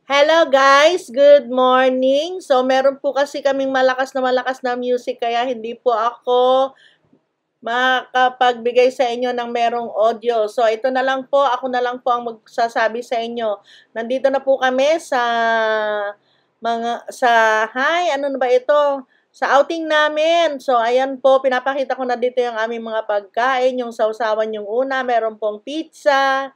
Hello guys, good morning. So meron po kasi kaming malakas na music kaya hindi po ako makapagbigay sa inyo ng merong audio. So ito na lang po, ako na lang po ang magsasabi sa inyo. Nandito na po kami ano na ba ito? Sa outing namin. So ayan po, pinapakita ko na dito yung aming mga pagkain, yung sausawan yung una, meron pong pizza.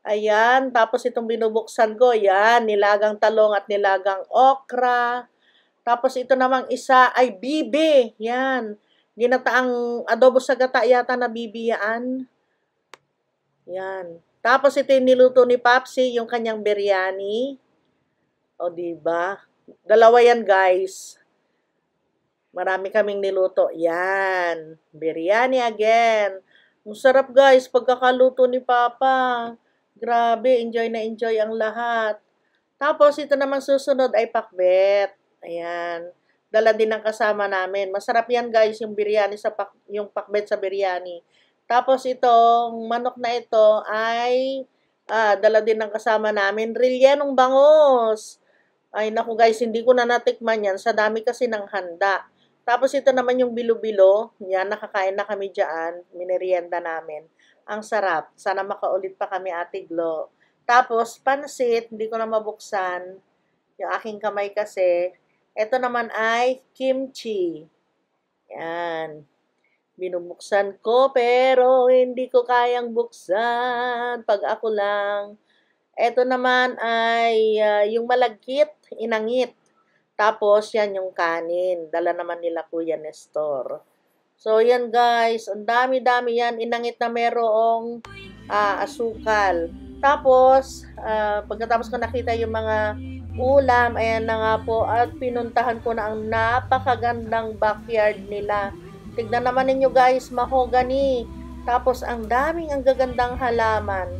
Ayan, tapos itong binubuksan ko, yan, nilagang talong at nilagang okra. Tapos ito namang isa ay bibi, yan. Ginataang adobo sa gata yata na bibi yan. Yan. Tapos ito yung niluto ni Papsi, yung kanyang biryani. O, diba? Dalawa yan, guys. Marami kaming niluto. Yan. Biryani again. Ang sarap, guys, pagkakaluto ni Papa. Grabe, enjoy na enjoy ang lahat. Tapos, ito namang susunod ay pakbet. Ayan. Dala din ng kasama namin. Masarap yan, guys, yung biryani yung pakbet sa biryani. Tapos, itong manok na ito ay dala din ng kasama namin. Rilyanong bangus. Ay, naku, guys, hindi ko na natikman yan. Sa dami kasi ng handa. Tapos, ito naman yung bilo-bilo. Yan, nakakain na kami dyan. Minerienda namin. Ang sarap. Sana makaulit pa kami, Ate Glo. Tapos, pansit, hindi ko na mabuksan. Yung aking kamay kasi. Ito naman ay kimchi. Yan. Binubuksan ko, pero hindi ko kayang buksan pag ako lang. Ito naman ay yung malagkit, inangit. Tapos, yan yung kanin. Dala naman nila Kuya Nestor. So, yan guys, ang dami-dami yan. Inangit na merong asukal. Tapos, pagkatapos ko nakita yung mga ulam, ayan na nga po, at pinuntahan ko na ang napakagandang backyard nila. Tignan naman ninyo guys, mahogany. Tapos, ang gagandang halaman.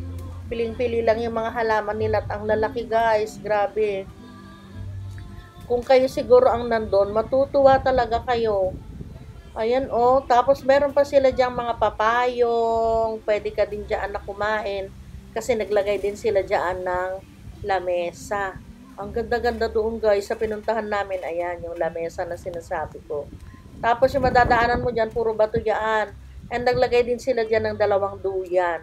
Piling-pili lang yung mga halaman nila at ang lalaki guys, grabe. Kung kayo siguro ang nandun, matutuwa talaga kayo. Ayan, oh. Tapos, meron pa sila diyang mga papayong. Pwede ka din dyan na kumain. Kasi naglagay din sila dyan ng lamesa. Ang ganda-ganda doon, guys. Sa pinuntahan namin, ayan, yung lamesa na sinasabi ko. Tapos, yung madadaanan mo dyan, puro bato dyan. And naglagay din sila dyan ng 2 duyan.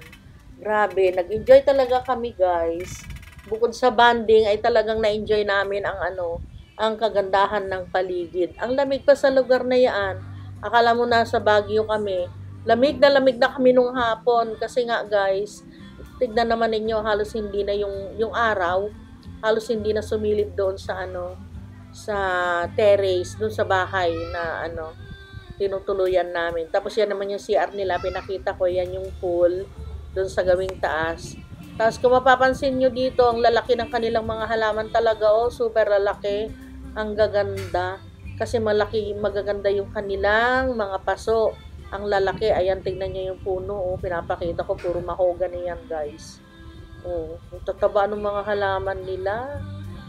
Grabe. Nag-enjoy talaga kami, guys. Bukod sa banding, ay talagang na-enjoy namin ang kagandahan ng paligid. Ang lamig pa sa lugar na yan. Akala mo nasa Baguio kami. Lamig na kami nung hapon. Kasi nga guys, tignan naman ninyo, halos hindi na yung araw, halos hindi na sumilip doon sa sa terrace, doon sa bahay na tinutuluyan namin. Tapos yan naman yung CR nila, pinakita ko, yan yung pool, doon sa gawing taas. Tapos kung mapapansin nyo dito, ang lalaki ng kanilang mga halaman talaga, oh, super lalaki. Ang gaganda. Kasi magaganda yung kanilang mga paso. Ang lalaki, ayan, tignan nyo yung puno, oh, pinapakita ko, puro mahogany yan, guys. Oh, yung tataba ng mga halaman nila.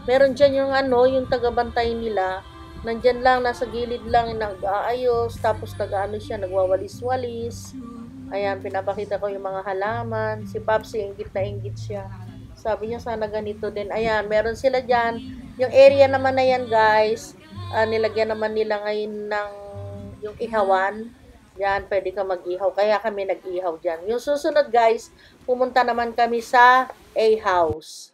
Meron dyan yung tagabantay nila, nandyan lang, nasa gilid lang, nag-aayos, tapos siya, nagwawalis-walis. Ayan, pinapakita ko yung mga halaman. Si Papsi, inggit na inggit siya. Sabi niya, sana ganito din. Ayan, meron sila dyan. Yung area naman na yan, guys, nilagyan naman nila ngayon ng yung ihawan. Yan, pwede ka mag-ihaw. Kaya kami nag-ihaw dyan. Yung susunod guys, pumunta naman kami sa A-House.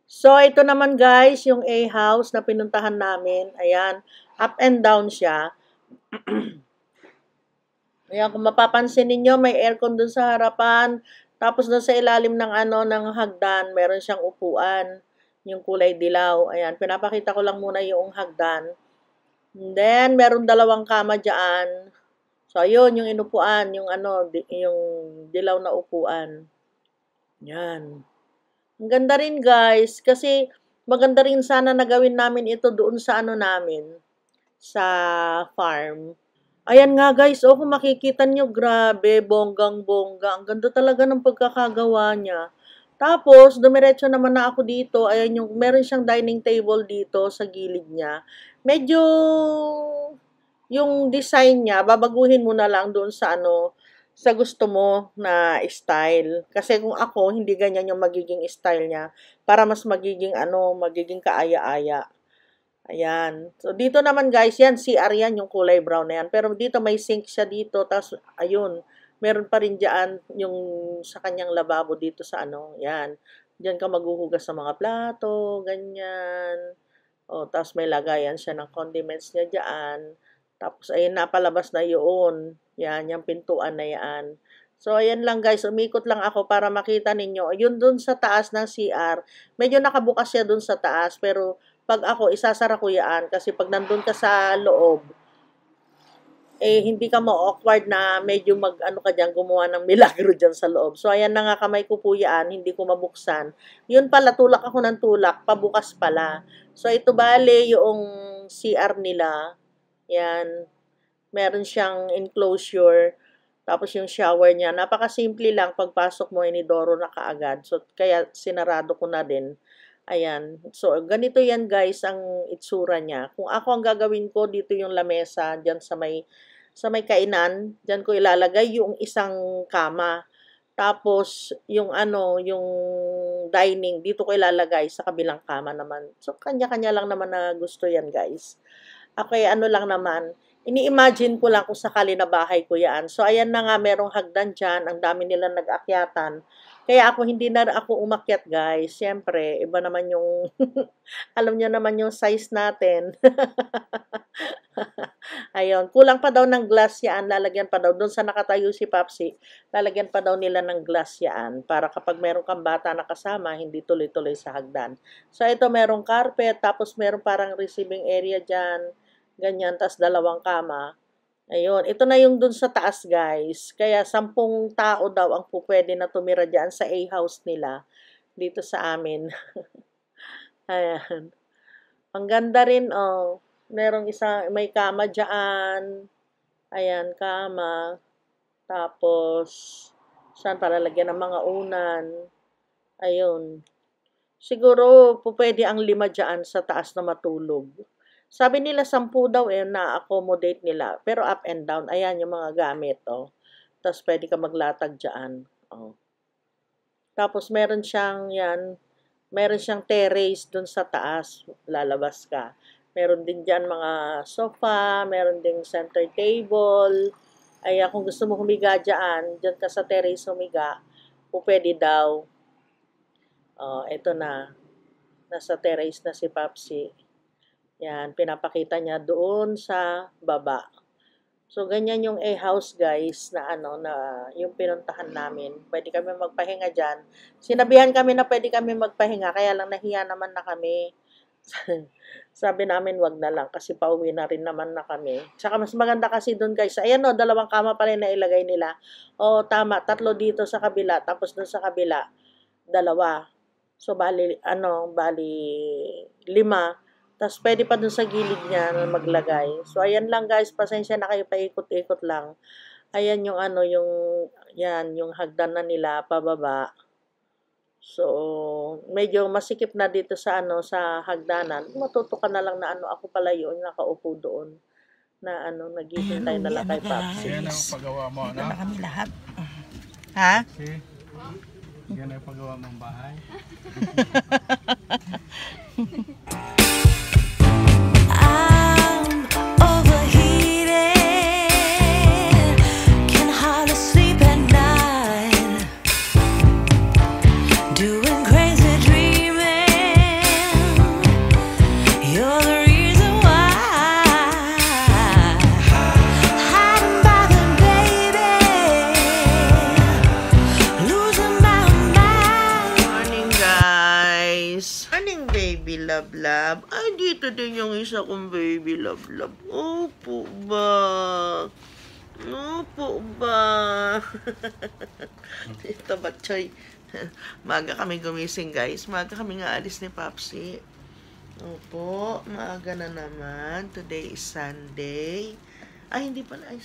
So, ito naman guys, yung A-House na pinuntahan namin. Ayan, up and down siya. Ayan, kung mapapansin ninyo, may aircon dun sa harapan. Tapos dun sa ilalim ng ng hagdan, meron siyang upuan. Yung kulay dilaw. Ayan, pinapakita ko lang muna yung hagdan. And then, meron 2 kama dyan. So, ayun, yung inupuan, yung yung dilaw na upuan. Yan. Ang ganda rin, guys, kasi maganda rin sana na gawin namin ito doon sa namin, sa farm. Ayan nga, guys, oh, kung makikita nyo, grabe, bonggang-bongga. Ang ganda talaga ng pagkakagawa niya. Tapos, dumiretso naman na ako dito. Ayan, meron siyang dining table dito sa gilid niya. Medyo, yung design niya, babaguhin mo na lang doon sa sa gusto mo na style. Kasi kung ako, hindi ganyan yung magiging style niya. Para mas magiging magiging kaaya-aya. Ayan. So, dito naman guys, yan, CR yan, yung kulay brown na yan. Pero dito may sink siya dito. Tapos, ayun, meron pa rin dyan yung sa kanyang lababo dito sa yan. Diyan ka maghuhugas sa mga plato, ganyan. O, tapos may lagayan siya ng condiments niya dyan. Tapos, ayun, napalabas na yun. Yan, yung pintuan na yan. So, ayan lang guys, umikot lang ako para makita ninyo. Yun dun sa taas ng CR, medyo nakabukas siya dun sa taas, pero pag ako, isasara ko yan. Kasi pag nandun ka sa loob, hindi ka ma-awkward na medyo ka dyan, gumawa ng milagro dyan sa loob. So, ayan na nga kamay ko po yan, hindi ko mabuksan. Yun pala, tulak ako ng tulak, pabukas pala. So, ito bale yung CR nila. Yan. Meron siyang enclosure. Tapos yung shower niya, napakasimple lang. Pagpasok mo, inidoro na kaagad. So, kaya sinarado ko na din. Ayan. So, ganito yan guys, ang itsura niya. Kung ako ang gagawin ko, dito yung lamesa, dyan sa may kainan, dyan ko ilalagay yung isang kama. Tapos, yung yung dining, dito ko ilalagay sa kabilang kama naman. So, kanya-kanya lang naman na gusto yan guys. Okay, lang naman, ini-imagine ko lang kung sakali na bahay ko yan. So, ayan na nga, merong hagdan dyan. Ang dami nilang nag-akyatan. Kaya ako, hindi na ako umakyat, guys. Siyempre, iba naman yung, alam niyo naman yung size natin. Ayun, kulang pa daw ng glass yan. Lalagyan pa daw, doon sa nakatayo si Papsi, lalagyan pa daw nila ng glass yan. Para kapag meron kang bata na kasama, hindi tuloy-tuloy sa hagdan. So, ito merong carpet, tapos meron parang receiving area dyan. Ganyan, tas 2 kama. Ayun, ito na yung dun sa taas, guys. Kaya 10 tao daw ang pupwede na tumira dyan sa A-house nila. Dito sa amin. Ayan. Ang ganda rin, oh. Merong may kama dyan. Ayan, kama. Tapos, saan palalagyan ng mga unan. Ayun. Siguro, pupwede ang 5 dyan sa taas na matulog. Sabi nila 10 daw na-accommodate nila. Pero up and down. Ayan yung mga gamit, oh. Tapos pwede ka maglatag dyan. Oh. Tapos meron siyang terrace dun sa taas. Lalabas ka. Meron din dyan mga sofa. Meron ding center table. Ayan, kung gusto mo humiga dyan ka sa terrace humiga, pwede daw. Oh, ito na. Nasa terrace na si Papsi. Yan, pinapakita niya doon sa baba. So, ganyan yung A-house guys na yung pinuntahan namin. Pwede kami magpahinga dyan. Sinabihan kami na pwede kami magpahinga, kaya lang nahiya naman na kami. Sabi namin wag na lang kasi pauwi na rin naman na kami. Tsaka mas maganda kasi doon guys. Ayan 2 kama pala na ilagay nila. O, tama, 3 dito sa kabila, tapos doon sa kabila, 2. So, bali 5. Tapos, pwede pa dun sa gilid niya na maglagay. So, ayan lang guys. Pasensya na kayo, paikot-ikot lang. Ayan yung yung hagdan na nila, pababa. So, medyo masikip na dito sa sa hagdanan. Matuto ka na lang na ako pala yun, nakaupo doon. Na naghihintay na lang kay Papsi. Yan ang paggawa mo, Dito na kami lahat. Ha? See? Yan ang paggawa mong bahay. I'm overheated, can hardly sleep at night, doing crazy dreaming. You're the reason why, hiding by the baby, losing my mind. Morning guys! Morning baby love love. Ay, dito din yung isa kong baby love love. Opo ba? Opo ba? Ito ba, Choy? Maaga kami gumising guys. Maaga kami nga alis ni Papsi. Opo, maaga na naman. Today is Sunday. Ay, hindi pala. Ay,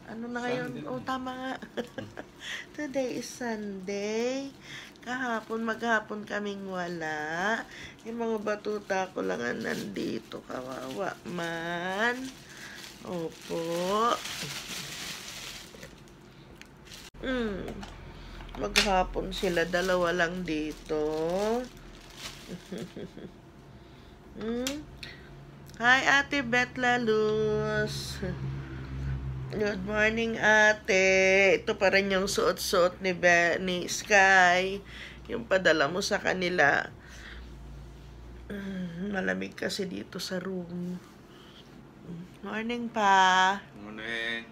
ano na ngayon? Oh, tama nga. Today is Sunday. Maghapon kaming wala. Yung mga batuta ko lang ang nandito. Kawawa man. Opo. Maghapon sila, dalawa lang dito. Hi, Ate Betla Luz. Good morning, ate. Ito pa rin yung suot-suot ni Sky. Yung padala mo sa kanila. Malamig kasi dito sa room. Morning pa. Morning.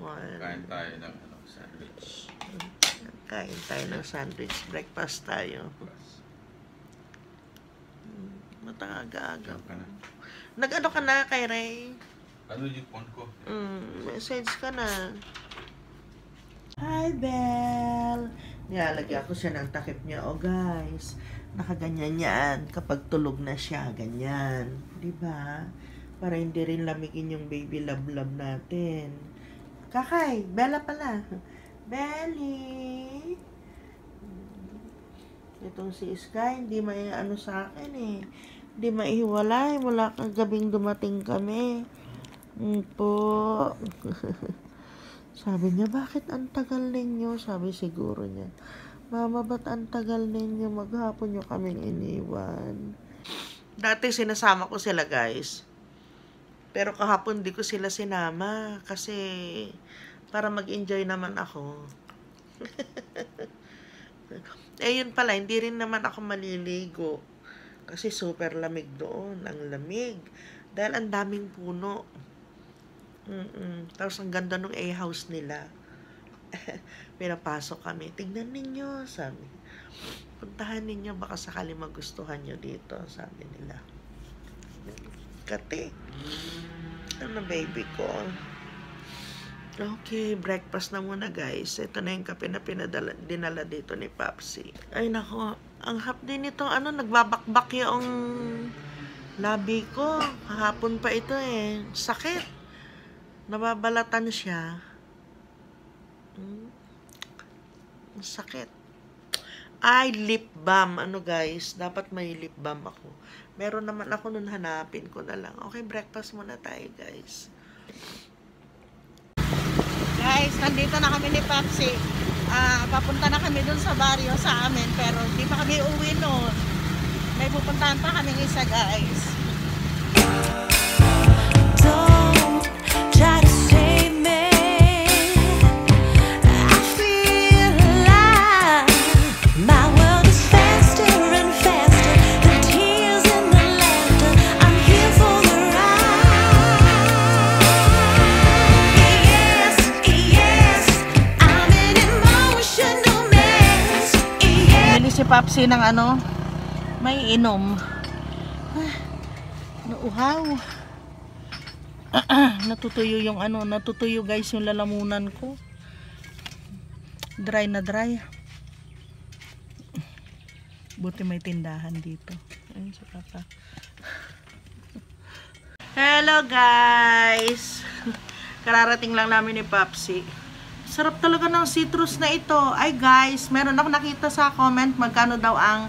Morning. Kain tayo ng sandwich. Kain tayo ng sandwich. Breakfast tayo. Matanga-aga. Diyan ka na. Nag-ano ka na kay Ray? Ano yung phone ko? Message ka na. Hi, Belle! Nilalagyan ko siya ng takip niya. Oh, guys. Nakaganyan yan. Kapag tulog na siya, ganyan. Diba? Para hindi rin lamigin yung baby love-love natin. Kakay! Bella pala. Belly! Itong si Sky, hindi may ano sa akin eh. Hindi maihiwalay. Mula kagabing dumating kami. Po. Sabi niya, bakit ang tagal ninyo? Sabi siguro niya, Mama, ba't ang tagal ninyo? Maghapon nyo kaming iniwan. Dati sinasama ko sila, guys. Pero kahapon di ko sila sinama. Kasi para mag-enjoy naman ako. Yun pala, hindi rin naman ako maliligo. Kasi super lamig doon. Ang lamig. Dahil ang daming puno. Tapos ang ganda ng A-house nila. Pinapasok kami. Tignan ninyo, sabi. Puntahan ninyo, baka sakali magustuhan nyo dito, sabi nila. Kati. Ano, baby ko? Okay, breakfast na muna, guys. Ito na yung kape na dinala dito ni Papsi. Ay, nako. Ang hapdi nito, nagbabakbak yung labi ko. Kahapon pa ito eh. Sakit. Nababalatan siya. Sakit. Ay, lip balm. Guys, dapat may lip balm ako. Meron naman ako nun, hanapin ko na lang. Okay, breakfast muna tayo, guys. Guys, nandito na kami ni Papsi. Papunta na kami dun sa baryo sa amin, pero hindi pa kami uwi nun. May pupuntahan pa kami isa, guys. Don't try to save me. I feel alive. My world is faster and faster. The tears and the laughter. I'm here for the ride. Yes, yes, I'm an emotional mess. Yes. Bili si Papsi ng may inom. Nauhaw. Natutuyo yung natutuyo guys yung lalamunan ko. Dry na dry. Buti may tindahan dito. Ayun si Papa. Hello guys! Kararating lang namin ni Papsi. Sarap talaga ng citrus na ito. Ay guys, meron ako nakita sa comment magkano daw ang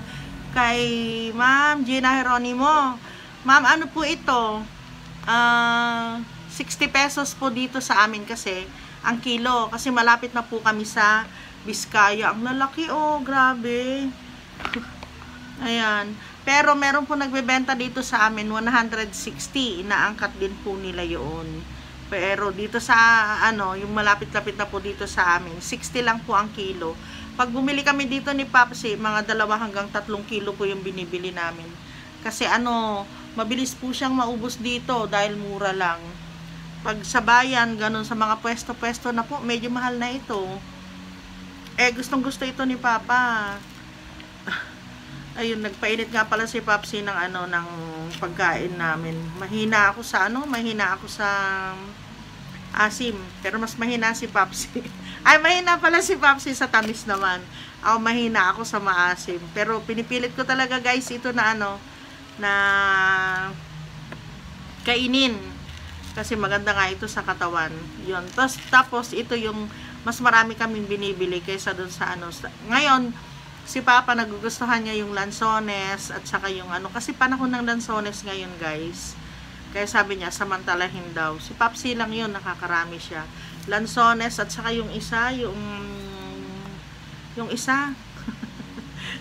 kay Ma'am Gina Geronimo. Ma'am, ano po ito? 60 pesos po dito sa amin kasi ang kilo. Kasi malapit na po kami sa Vizcaya. Ang lalaki grabe. Ayan. Pero meron po nagbebenta dito sa amin 160. Inaangkat din po nila yun. Pero dito sa yung malapit-lapit na po dito sa amin, 60 lang po ang kilo. Pag bumili kami dito ni Papsi, mga 2 hanggang 3 kilo po yung binibili namin. Kasi mabilis po siyang maubos dito dahil mura lang. Pag sa bayan, ganun sa mga pwesto-pwesto na po, medyo mahal na ito. Gustong-gusto ito ni Papa. Ayun, nagpainit nga pala si Papsi ng ng pagkain namin. Mahina ako sa asim, pero mas mahina si Papsi. Ay, mahina pala si Papsi sa tamis naman. Ako mahina ako sa maasim. Pero pinipilit ko talaga guys ito na na kainin. Kasi maganda nga ito sa katawan. Yun. Tapos ito yung mas marami kaming binibili kaysa dun sa Ngayon, si Papa nagugustuhan niya yung lansones at saka yung kasi panahon ng lansones ngayon guys. Kaya sabi niya, samantalahin daw. Si Papsi lang yun, nakakarami siya. lansones at saka yung isa,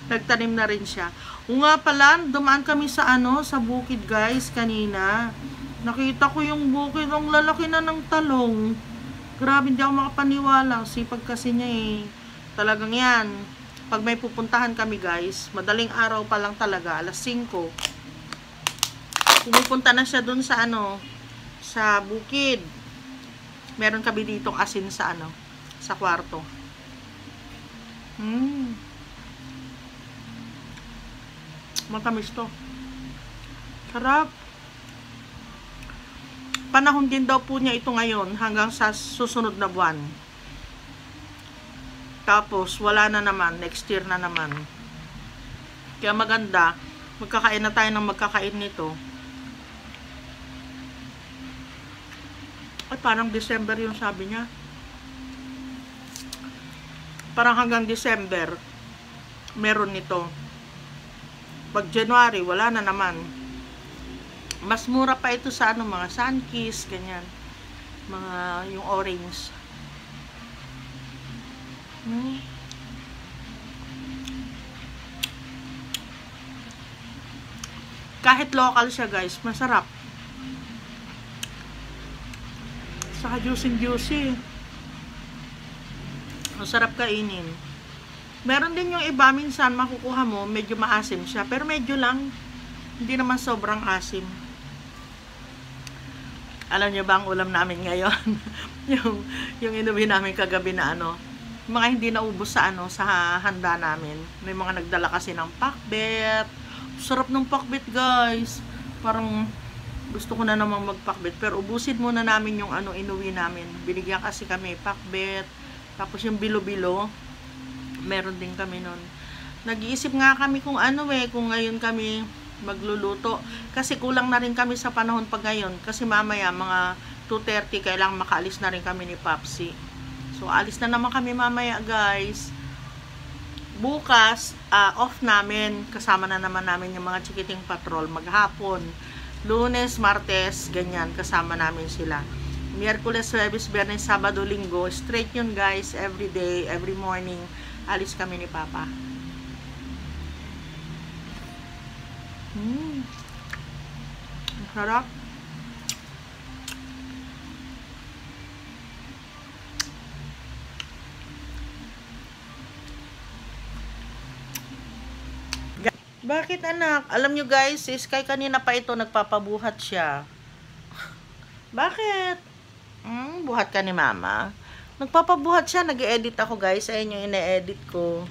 nagtanim na rin siya. O nga pala, dumaan kami sa sa bukid guys kanina. Nakita ko yung bukid, ang lalaki na ng talong. Grabe, hindi ako makapaniwala. Sipag kasi niya eh. Talagang yan. Pag may pupuntahan kami guys, madaling araw pa lang talaga, alas 5. Pumupunta na siya dun sa sa bukid. Meron kami ditong asin sa sa kwarto. Matamis to. Sarap. Panahon din daw po niya ito ngayon hanggang sa susunod na buwan. Tapos wala na naman, next year na naman. Kaya maganda, magkakain na tayo ng magkakain nito. Ay, parang December yung sabi niya. Parang hanggang December meron nito. Pag January, wala na naman. Mas mura pa ito sa mga Sunkist, ganyan. Mga yung orange. Kahit local siya guys, masarap. Saka juicy. Masarap kainin. Meron din yung iba, minsan makukuha mo, medyo maasim siya. Pero medyo lang, hindi naman sobrang asim. Alam niyo ba ang ulam namin ngayon? yung inuwi namin kagabi na mga hindi naubos sa sa handa namin. May mga nagdala kasi ng pakbet. Sarap ng pakbet guys. Parang gusto ko na namang magpakbet. Pero ubusin muna namin yung inuwi namin. Binigyan kasi kami pakbet. Tapos yung bilo-bilo. Meron din kami nun. Nag-iisip nga kami kung kung ngayon kami magluluto. Kasi kulang na rin kami sa panahon pag ngayon. Kasi mamaya mga 2:30 kailangan makaalis na rin kami ni Papsi. So alis na naman kami mamaya guys. Bukas off namin. Kasama na naman namin yung mga chikiting patrol maghapon. Lunes, Martes, ganyan kasama namin sila. Miyerkules, Huwebes, Biyernes, Sabado, Linggo. Straight yun guys. Every day, every morning. Alis kami ni Papa. Sarap. Bakit anak? Alam nyo guys, si Sky kanina pa ito nagpapabuhat siya. Bakit? Buhat ka ni Mama? Nagpapabuhat siya, nag-edit ako guys. Ayun yung ine-edit ko.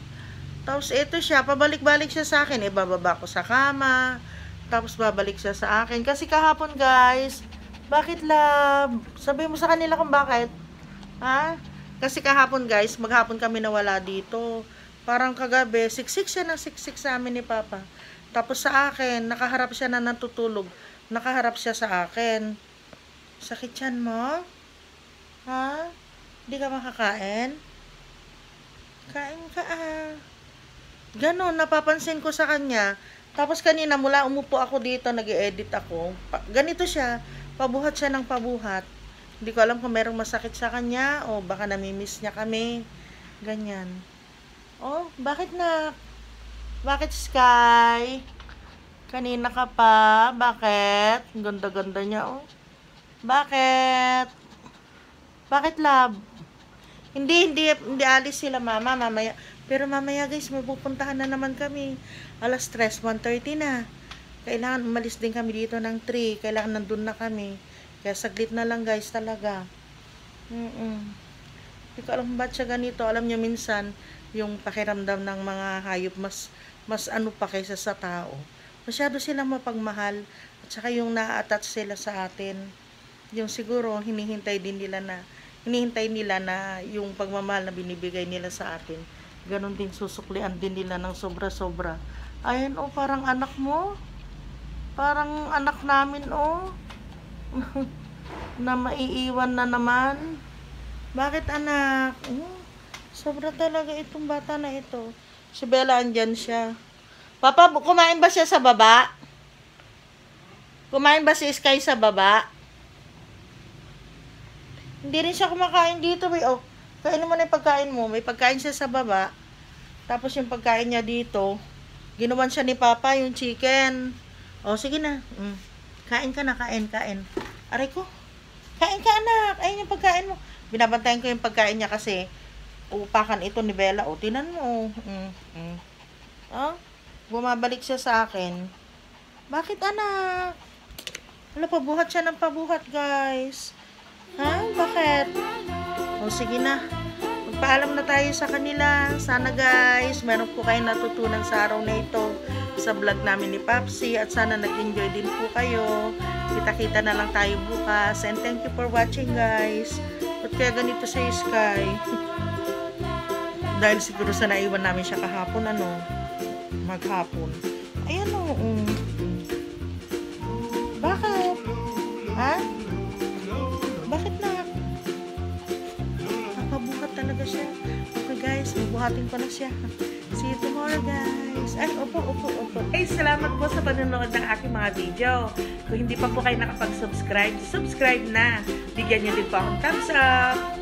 Tapos ito siya, pabalik-balik siya sa akin. Ibababa ko sa kama. Tapos babalik siya sa akin. Kasi kahapon guys, bakit love? Sabi mo sa kanila kung bakit. Ha? Kasi kahapon guys, maghapon kami nawala dito. Parang kagabi, siksik siya ng siksik sa amin ni Papa. Tapos sa akin, nakaharap siya na natutulog. Nakaharap siya sa akin. Sakit yan mo? Ha? Hindi ka makakain? Kain ka Ganon, napapansin ko sa kanya. Tapos kanina, mula umupo ako dito, nag-i-edit ako. Ganito siya, pabuhat siya ng pabuhat. Hindi ko alam kung merong masakit sa kanya o baka namimiss niya kami. Ganyan. Oh, bakit na? Bakit Sky? Kanina ka pa? Bakit? Ang ganda-ganda niya, oh. Bakit? Bakit, love? Hindi alis sila, Mama, mamaya. Pero mamaya, guys, mapupuntahan na naman kami. Alas 3, 1:30 na. Kailangan umalis din kami dito ng 3. Kailangan nandun na kami. Kaya saglit na lang, guys, talaga. Hindi ko alam ba't siya ganito. Alam niyo minsan, yung pakiramdam ng mga hayop mas ano pa kaysa sa tao. Masyado silang mapagmahal at saka yung na-attach sila sa atin. Yung siguro hinihintay nila na yung pagmamahal na binibigay nila sa atin. Ganon din susuklian din nila ng sobra-sobra. Ayun parang anak mo. Parang anak namin na maiiwan na naman. Bakit anak? Sobra talaga itong bata na ito. Si Bella, andyan siya. Papa, kumain ba siya sa baba? Kumain ba si Sky sa baba? Hindi rin siya kumakain dito, eh. Oh, kainin mo na yung pagkain mo. May pagkain siya sa baba. Tapos yung pagkain niya dito, ginawan siya ni Papa, yung chicken. Oh, sige na. Kain ka na, kain. Aray ko. Kain ka, anak. Ayun yung pagkain mo. Binabantayan ko yung pagkain niya kasi uupakan ito ni Bella. O, tinan mo. Oh, bumabalik siya sa akin. Bakit, anak? Wala, pabuhat siya ng pabuhat, guys. Ha? Bakit? O, sige na. Magpaalam na tayo sa kanila. Sana, guys, meron po kayo natutunan sa araw na ito sa vlog namin ni Papsi. At sana nag-enjoy din po kayo. Kita-kita na lang tayo bukas. And thank you for watching, guys. Ba't kaya ganito sa Sky? Dahil siguro sa naiwan namin siya kahapon, maghapon. Ayan o. Bakit? Ha? Bakit na? Napabuhat talaga siya. Okay guys, bubuhatin ko na siya. See you tomorrow guys. Ay, opo. Hey, salamat po sa panonood ng aking mga video. Kung hindi pa po kayo nakapag-subscribe, subscribe na. Bigyan niyo din po akong thumbs up.